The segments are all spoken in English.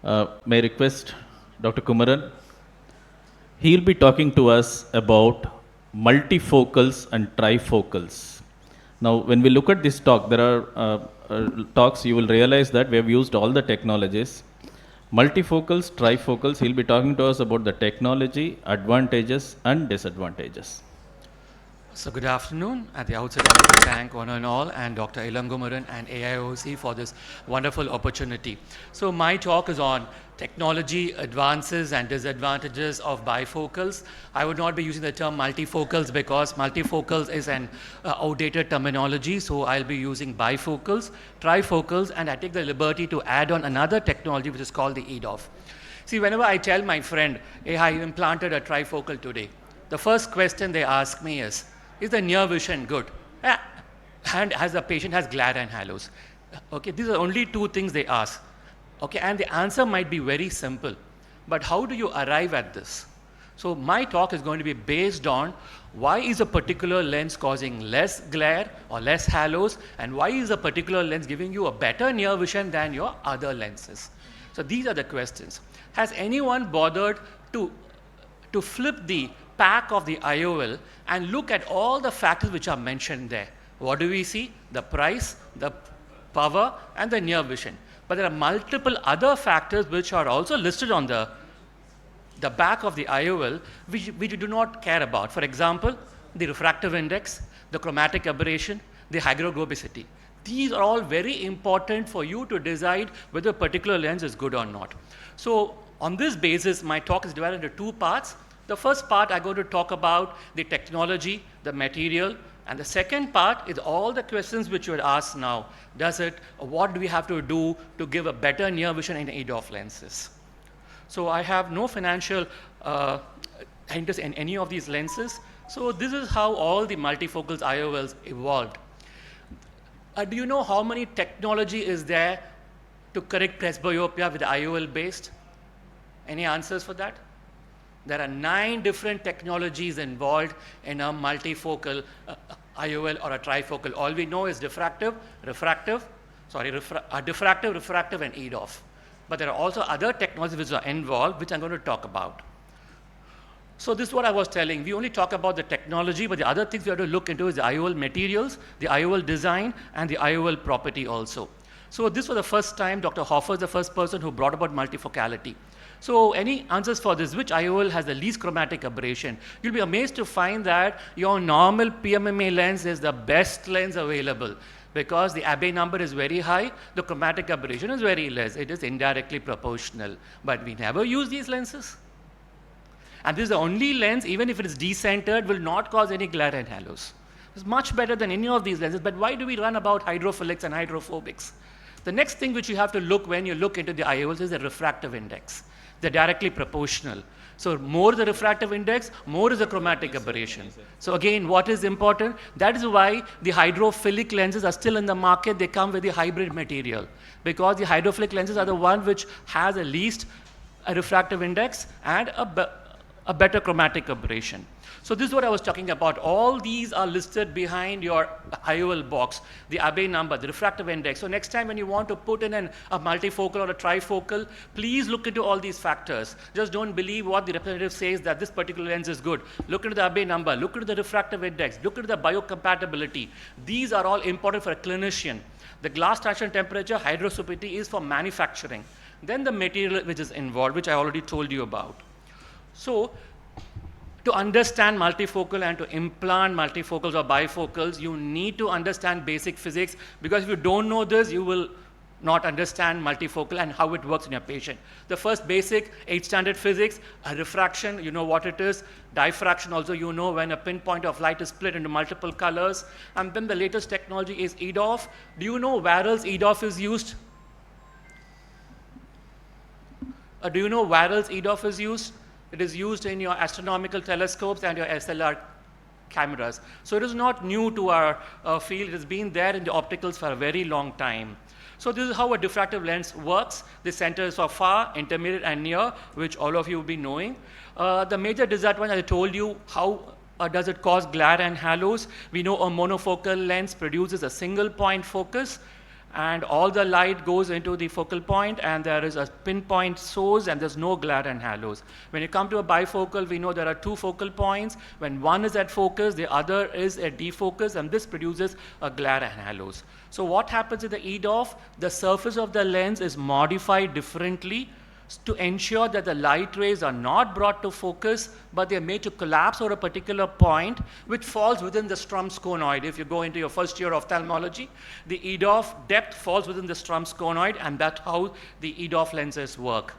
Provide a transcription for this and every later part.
May I request Dr. Kumaran? He'll be talking to us about multifocals and trifocals. Now, when we look at this talk, there are talks, you will realize that we have used all the technologies. Multifocals, trifocals, he'll be talking to us about the technology, advantages and disadvantages. So good afternoon. At the outset, I'd like to thank one and all and Dr. Kumaran and AIOC for this wonderful opportunity. So my talk is on technology, advances and disadvantages of bifocals. I would not be using the term multifocals because multifocals is an outdated terminology. So I'll be using bifocals, trifocals, and I take the liberty to add on another technology which is called the EDOF. See, whenever I tell my friend, hey, I implanted a trifocal today, the first question they ask me is the near vision good? And as the patient has glare and halos. Okay, these are only two things they ask. Okay, and the answer might be very simple. But how do you arrive at this? So my talk is going to be based on why is a particular lens causing less glare or less halos, and why is a particular lens giving you a better near vision than your other lenses? So these are the questions. Has anyone bothered to flip the pack of the IOL and look at all the factors which are mentioned there? What do we see? The price, the power, and the near vision. But there are multiple other factors which are also listed on the back of the IOL which we do not care about. For example, the refractive index, the chromatic aberration, the hygroscopicity. These are all very important for you to decide whether a particular lens is good or not. So on this basis, my talk is divided into two parts. The first part, I'm going to talk about the technology, the material, and the second part is all the questions which you would ask now. What do we have to do to give a better near vision in EDOF lenses? So I have no financial interest in any of these lenses. So this is how all the multifocals IOLs evolved. Do you know how many technology is there to correct presbyopia with IOL based? Any answers for that? There are 9 different technologies involved in a multifocal IOL or a trifocal. All we know is diffractive, refractive, and EDOF. But there are also other technologies which are involved, which I'm going to talk about. So this is what I was telling. We only talk about the technology, but the other things we have to look into is the IOL materials, the IOL design, and the IOL property also. So this was the first time Dr. Hoffer is the first person who brought about multifocality. So any answers for this? Which IOL has the least chromatic aberration? You'll be amazed to find that your normal PMMA lens is the best lens available because the Abbe number is very high, the chromatic aberration is very less. It is indirectly proportional. But we never use these lenses. And this is the only lens, even if it is decentered, will not cause any glare and halos. It's much better than any of these lenses. But why do we run about hydrophilics and hydrophobics? The next thing which you have to look when you look into the IOLs is the refractive index. They're directly proportional. So more the refractive index, more is the chromatic aberration. So again, what is important? That is why the hydrophilic lenses are still in the market. They come with the hybrid material because the hydrophilic lenses are the one which has at least a refractive index and a better chromatic aberration. So this is what I was talking about. All these are listed behind your IOL box, the Abbe number, the refractive index. So next time when you want to put in a multifocal or a trifocal, please look into all these factors. Just don't believe what the representative says that this particular lens is good. Look into the Abbe number, look into the refractive index, look into the biocompatibility. These are all important for a clinician. The glass traction temperature, hydroscopicity is for manufacturing. Then the material which is involved, which I already told you about. So to understand multifocal and to implant multifocals or bifocals, you need to understand basic physics because if you don't know this, you will not understand multifocal and how it works in your patient. The first basic 8 standard physics, refraction, you know what it is. Diffraction also, you know when a pinpoint of light is split into multiple colors. And then the latest technology is EDOF. Do you know where else EDOF is used? Do you know where else EDOF is used? It is used in your astronomical telescopes and your SLR cameras. So it is not new to our field. It has been there in the opticals for a very long time. So this is how a diffractive lens works. The center is for far, intermediate, and near, which all of you will be knowing. The major disadvantage, I told you, how does it cause glare and halos? We know a monofocal lens produces a single point focus. and all the light goes into the focal point, and there is a pinpoint source, and there's no glare and halos. When you come to a bifocal, we know there are two focal points. When one is at focus, the other is at defocus, and this produces a glare and halos. So what happens in the EDOF? The surface of the lens is modified differently to ensure that the light rays are not brought to focus, but they're made to collapse over a particular point which falls within the Strum's conoid. If you go into your first year of ophthalmology, the EDOF depth falls within the Strum's conoid, and that's how the EDOF lenses work.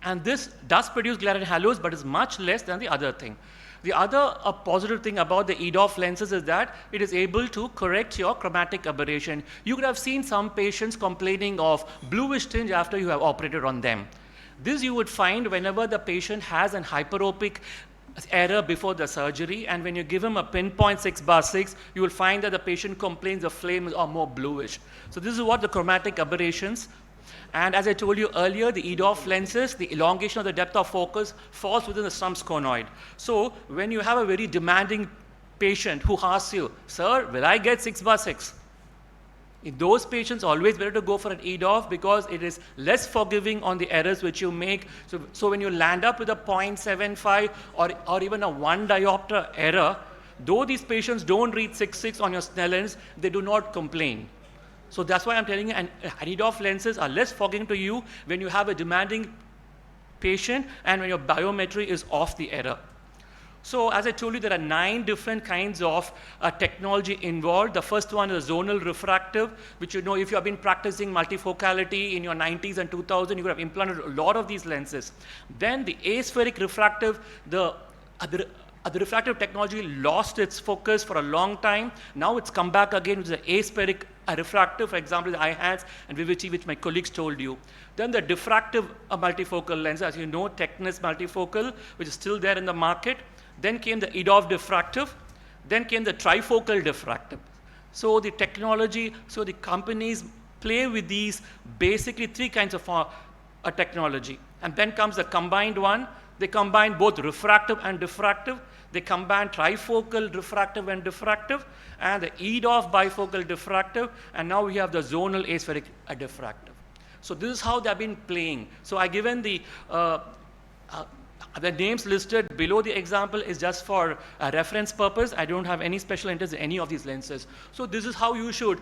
And this does produce glare and halos, but is much less than the other thing. The other positive thing about the EDOF lenses is that it is able to correct your chromatic aberration. You could have seen some patients complaining of bluish tinge after you have operated on them. This you would find whenever the patient has an hyperopic error before the surgery, and when you give him a pinpoint 6/6, you will find that the patient complains the flames are more bluish. So this is what the chromatic aberrations. And as I told you earlier, the EDOF lenses, the elongation of the depth of focus falls within the Strum's conoid. So when you have a very demanding patient who asks you, sir, will I get 6/6? In those patients, always better to go for an EDOF because it is less forgiving on the errors which you make. So when you land up with a 0.75 or even a 1 diopter error, though these patients don't read 6/6 on your Snellens, they do not complain. So that's why I'm telling you, and EDOF lenses are less fogging to you when you have a demanding patient and when your biometry is off the error. So as I told you, there are 9 different kinds of technology involved. The first one is zonal refractive, which you know if you have been practicing multifocality in your 90s and 2000, you could have implanted a lot of these lenses. Then the aspheric refractive, the refractive technology lost its focus for a long time. Now it's come back again with the aspheric refractive, for example, the IHATS and Vivity, which my colleagues told you. Then the diffractive multifocal lens, as you know, Technis multifocal, which is still there in the market. Then came the EDOF diffractive. Then came the trifocal diffractive. So the technology, so the companies play with these basically 3 kinds of technology. And then comes the combined one. They combine both refractive and diffractive. They combine trifocal refractive and diffractive, and the EDOF bifocal diffractive, and now we have the zonal aspheric diffractive. So this is how they've been playing. So I given the names listed below the example is just for a reference purpose. I don't have any special interest in any of these lenses. So this is how you should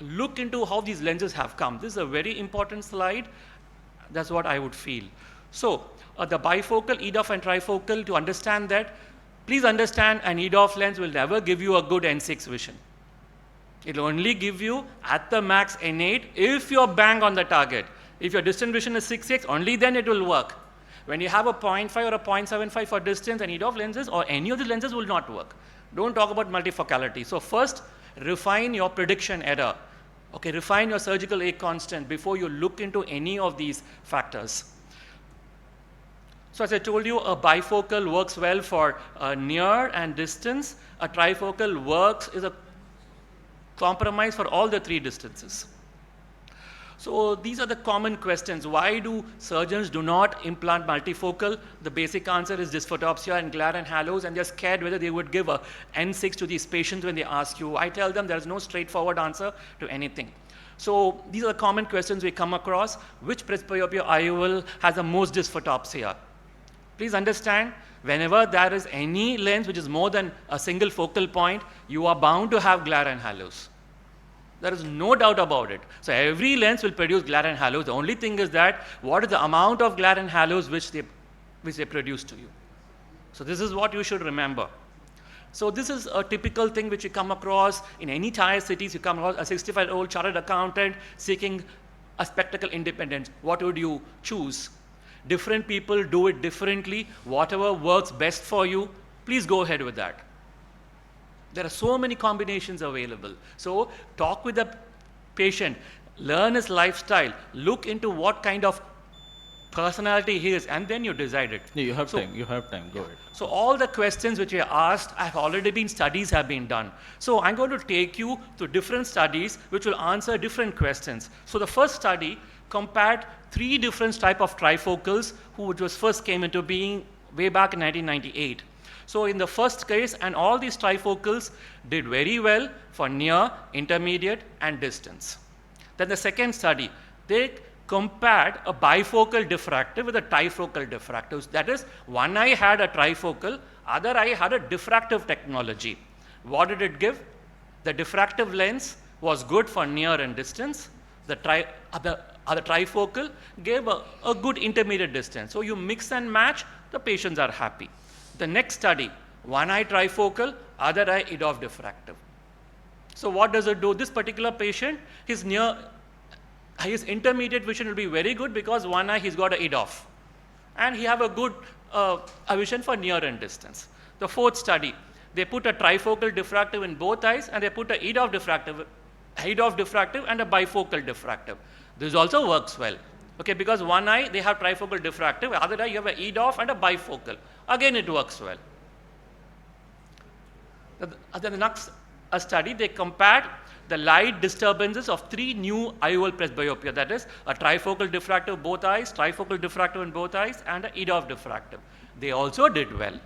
look into how these lenses have come. This is a very important slide. That's what I would feel. So the bifocal, EDOF and trifocal, to understand that, please understand an EDOF lens will never give you a good N6 vision. It will only give you at the max N8 if you're bang on the target. If your distance vision is 6x, only then it will work. When you have a 0.5 or a 0.75 for distance, and EDOF lenses or any of the lenses will not work. Don't talk about multifocality. So first, refine your prediction error. Okay, refine your surgical A constant before you look into any of these factors. So as I told you, a bifocal works well for near and distance. A trifocal is a compromise for all the 3 distances. So these are the common questions. Why do surgeons do not implant multifocal? The basic answer is dysphotopsia and glare and halos, and they're scared whether they would give a N6 to these patients when they ask you. I tell them there's no straightforward answer to anything. So these are the common questions we come across. Which presbyopia IOL has the most dysphotopsia? Please understand, whenever there is any lens which is more than a single focal point, you are bound to have glare and halos. There is no doubt about it. So every lens will produce glare and halos. The only thing is that what is the amount of glare and halos which they produce to you. So this is what you should remember. So this is a typical thing which you come across in any tier cities. You come across a 65-year-old chartered accountant seeking a spectacle independence. What would you choose? Different people do it differently. Whatever works best for you, please go ahead with that. There are so many combinations available. So talk with the patient, learn his lifestyle, look into what kind of personality he is, and then you decide it. Yeah, you have time. You have time. Go ahead. So all the questions which you asked have already been, studies have been done. So I'm going to take you to different studies which will answer different questions. So the first study compared 3 different types of trifocals which was first came into being way back in 1998. So in the first case, and all these trifocals did very well for near, intermediate, and distance. Then the second study, they compared a bifocal diffractive with a trifocal diffractive. That is, one eye had a trifocal, other eye had a diffractive technology. What did it give? The diffractive lens was good for near and distance. The trifocal gave a good intermediate distance. So you mix and match, the patients are happy. The next study, one eye trifocal, other eye EDOF diffractive. So what does it do? This particular patient, his intermediate vision will be very good because one eye he's got an EDOF. And he have a good vision for near and distance. The fourth study, they put a trifocal diffractive in both eyes and they put a EDOF diffractive and a bifocal diffractive. This also works well. Okay, because one eye they have trifocal diffractive, other eye you have an EDOF and a bifocal. Again, it works well. The next study, they compared the light disturbances of 3 new IOL presbyopia, that is a trifocal diffractive both eyes, trifocal diffractive in both eyes, and an EDOF diffractive. They also did well.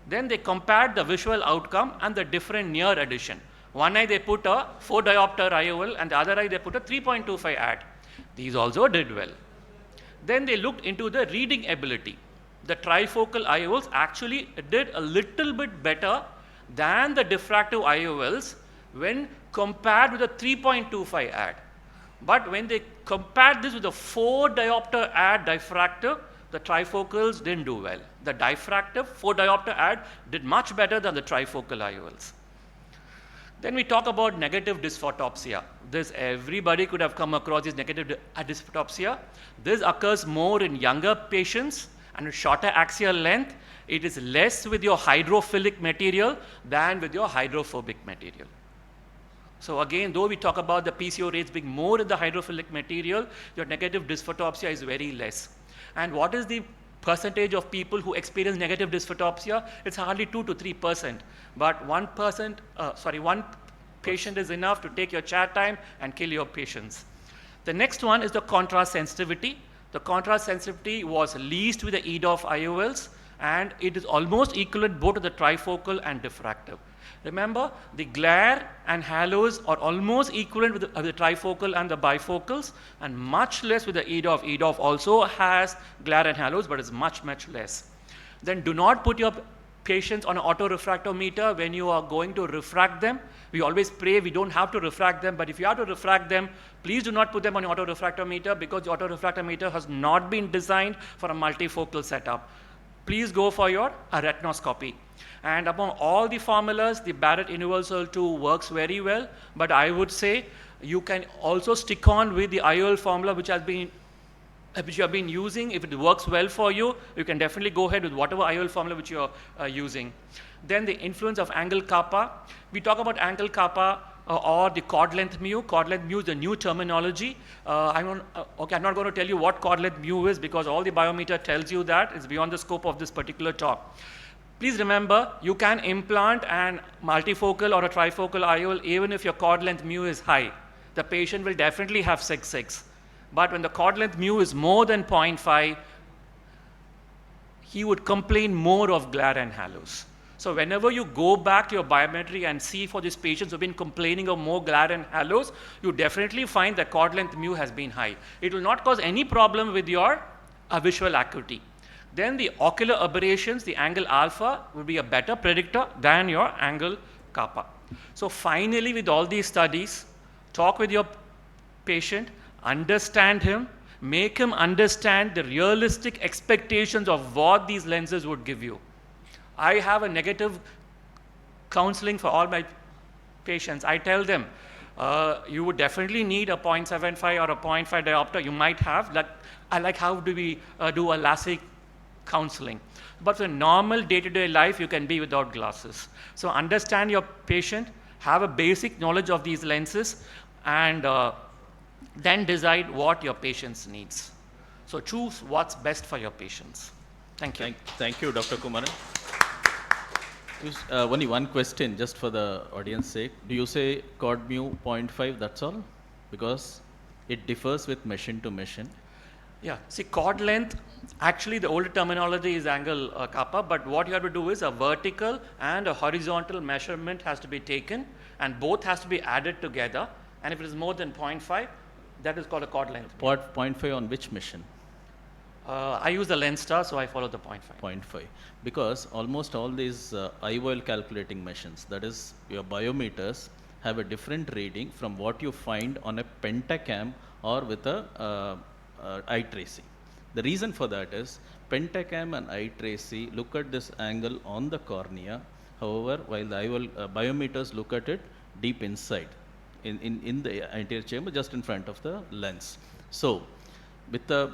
Then they compared the visual outcome and the different near addition. One eye they put a 4 diopter IOL and the other eye they put a 3.25 ad. These also did well. Then they looked into the reading ability. The trifocal IOLs actually did a little bit better than the diffractive IOLs when compared with a 3.25 ad. But when they compared this with a 4 diopter ad diffractive, the trifocals didn't do well. The diffractive 4 diopter ad did much better than the trifocal IOLs. Then we talk about negative dysphotopsia. This everybody could have come across this negative dysphotopsia. This occurs more in younger patients and with shorter axial length. It is less with your hydrophilic material than with your hydrophobic material. So again, though we talk about the PCO rates being more in the hydrophilic material, your negative dysphotopsia is very less. And what is the percentage of people who experience negative dysphotopsia? It's hardly 2 to 3%. But 1 patient is enough to take your chat time and kill your patients. The next one is the contrast sensitivity. The contrast sensitivity was least with the EDOF IOLs, and it is almost equivalent both to the trifocal and diffractive. Remember, the glare and halos are almost equivalent with the trifocal and the bifocals, and much less with the EDOF. EDOF also has glare and halos, but it's much, much less. Then do not put your patients on an autorefractometer when you are going to refract them. We always pray we don't have to refract them, but if you have to refract them, please do not put them on an autorefractometer because the autorefractometer has not been designed for a multifocal setup. Please go for your retinoscopy. And among all the formulas, the Barrett Universal 2 works very well, but I would say you can also stick on with the IOL formula which you have been using. If it works well for you, you can definitely go ahead with whatever IOL formula which you are using. Then the influence of angle kappa. We talk about angle kappa or the chord length mu. Chord length mu is the new terminology. I'm not going to tell you what chord length mu is because all the biometer tells you that. It's beyond the scope of this particular talk. Please remember, you can implant an multifocal or a trifocal IOL even if your chord length mu is high. The patient will definitely have 6.6. But when the chord length mu is more than 0.5, he would complain more of glare and halos. So whenever you go back to your biometry and see for these patients who have been complaining of more glare and halos, you definitely find that chord length mu has been high. It will not cause any problem with your visual acuity. Then the ocular aberrations, the angle alpha will be a better predictor than your angle kappa. So finally, with all these studies, talk with your patient, understand him, make him understand the realistic expectations of what these lenses would give you. I have a negative counseling for all my patients. I tell them, you would definitely need a 0.75 or a 0.5 diopter. You might have, how do we do a LASIK counseling? But for normal day-to-day life, you can be without glasses. So understand your patient, have a basic knowledge of these lenses, and then decide what your patients needs. So choose what's best for your patients. Thank you. Thank you, Dr. Kumaran. Only one question, just for the audience sake. Do you say chord mu 0.5, that's all? Because it differs with machine to machine. Yeah, see chord length, actually the older terminology is angle kappa, but what you have to do is a vertical and a horizontal measurement has to be taken and both has to be added together, and if it is more than 0.5, that is called a chord length. What 0.5 on which mission? I use the lens star, so I follow the 0.5. 0.5, because almost all these IOL calculating machines, that is your biometers, have a different reading from what you find on a pentacam or with a eye tracing. The reason for that is pentacam and eye tracing look at this angle on the cornea. However, while the IOL biometers look at it deep inside in the anterior chamber, just in front of the lens. So with the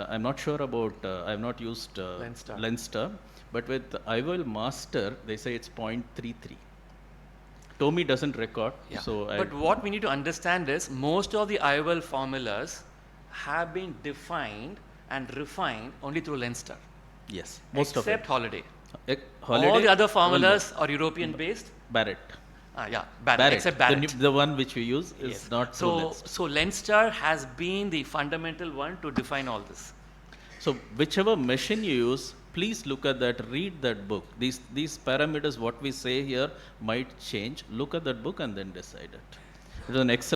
I'm not sure about, I have not used lens star, but with IOL master, they say it's 0.33. Tommy doesn't record, Yeah. so But what we need to understand is most of the IOL formulas have been defined and refined only through lens star. yes, most of except it. Holiday. Holiday, All the other well, formulas are European based. Barrett. Yeah, Barrett, except Barrett. The one which we use is Yes. not through So, lens. so lens star has been the fundamental one to define all this. So whichever machine you use, please look at that, read that book. These parameters, what we say here might change. Look at that book and then decide it. It was an excellent